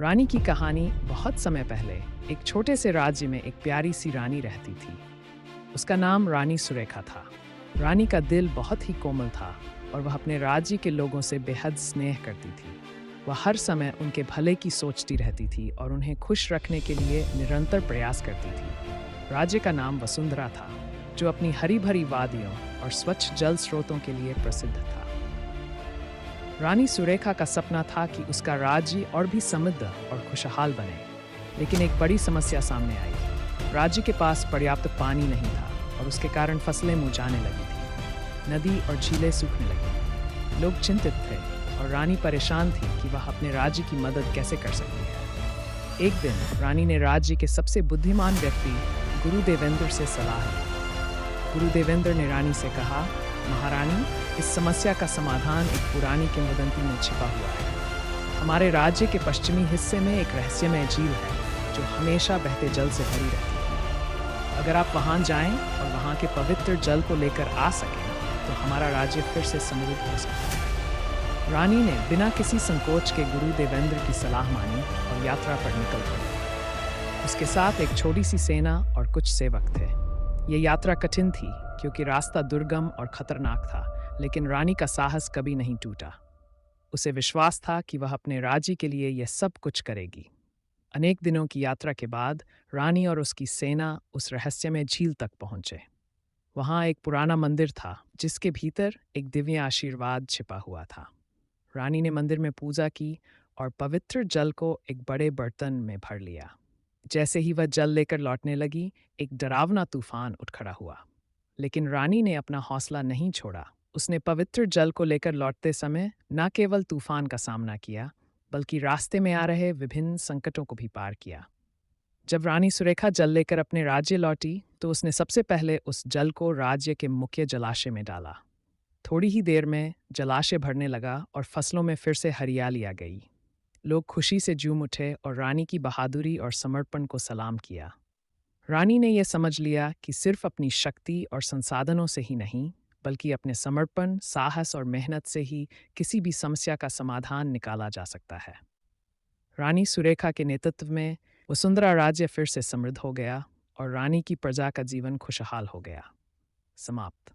रानी की कहानी बहुत समय पहले एक छोटे से राज्य में एक प्यारी सी रानी रहती थी। उसका नाम रानी सुरेखा था। रानी का दिल बहुत ही कोमल था और वह अपने राज्य के लोगों से बेहद स्नेह करती थी। वह हर समय उनके भले की सोचती रहती थी और उन्हें खुश रखने के लिए निरंतर प्रयास करती थी। राज्य का नाम वसुंधरा था, जो अपनी हरी भरी वादियों और स्वच्छ जल स्रोतों के लिए प्रसिद्ध था। रानी सुरेखा का सपना था कि उसका राज्य और भी समृद्ध और खुशहाल बने, लेकिन एक बड़ी समस्या सामने आई। राज्य के पास पर्याप्त पानी नहीं था और उसके कारण फसलें मुरझाने लगी थी। नदी और झीलें सूखने लगी। लोग चिंतित थे और रानी परेशान थी कि वह अपने राज्य की मदद कैसे कर सकती है। एक दिन रानी ने राज्य के सबसे बुद्धिमान व्यक्ति गुरु देवेंद्र से सलाह ली। गुरु देवेंद्र ने रानी से कहा, महारानी, इस समस्या का समाधान एक पुरानी किंवदंती में छिपा हुआ है। हमारे राज्य के पश्चिमी हिस्से में एक रहस्यमय झील है जो हमेशा बहते जल से भरी रहती है। अगर आप वहां जाएं और वहां के पवित्र जल को लेकर आ सकें तो हमारा राज्य फिर से समृद्ध हो सकता है। रानी ने बिना किसी संकोच के गुरु देवेंद्र की सलाह मानी और यात्रा पर निकल पड़ी। उसके साथ एक छोटी सी सेना और कुछ सेवक थे। ये यात्रा कठिन थी क्योंकि रास्ता दुर्गम और खतरनाक था, लेकिन रानी का साहस कभी नहीं टूटा। उसे विश्वास था कि वह अपने राज्य के लिए यह सब कुछ करेगी। अनेक दिनों की यात्रा के बाद रानी और उसकी सेना उस रहस्यमय झील तक पहुंचे। वहां एक पुराना मंदिर था जिसके भीतर एक दिव्य आशीर्वाद छिपा हुआ था। रानी ने मंदिर में पूजा की और पवित्र जल को एक बड़े बर्तन में भर लिया। जैसे ही वह जल लेकर लौटने लगी, एक डरावना तूफान उठ खड़ा हुआ। लेकिन रानी ने अपना हौसला नहीं छोड़ा। उसने पवित्र जल को लेकर लौटते समय न केवल तूफान का सामना किया, बल्कि रास्ते में आ रहे विभिन्न संकटों को भी पार किया। जब रानी सुरेखा जल लेकर अपने राज्य लौटी, तो उसने सबसे पहले उस जल को राज्य के मुख्य जलाशय में डाला। थोड़ी ही देर में जलाशय भरने लगा और फसलों में फिर से हरियाली आ गई। लोग खुशी से झूम उठे और रानी की बहादुरी और समर्पण को सलाम किया। रानी ने यह समझ लिया कि सिर्फ अपनी शक्ति और संसाधनों से ही नहीं, बल्कि अपने समर्पण, साहस और मेहनत से ही किसी भी समस्या का समाधान निकाला जा सकता है। रानी सुरेखा के नेतृत्व में वसुंधरा राज्य फिर से समृद्ध हो गया और रानी की प्रजा का जीवन खुशहाल हो गया। समाप्त।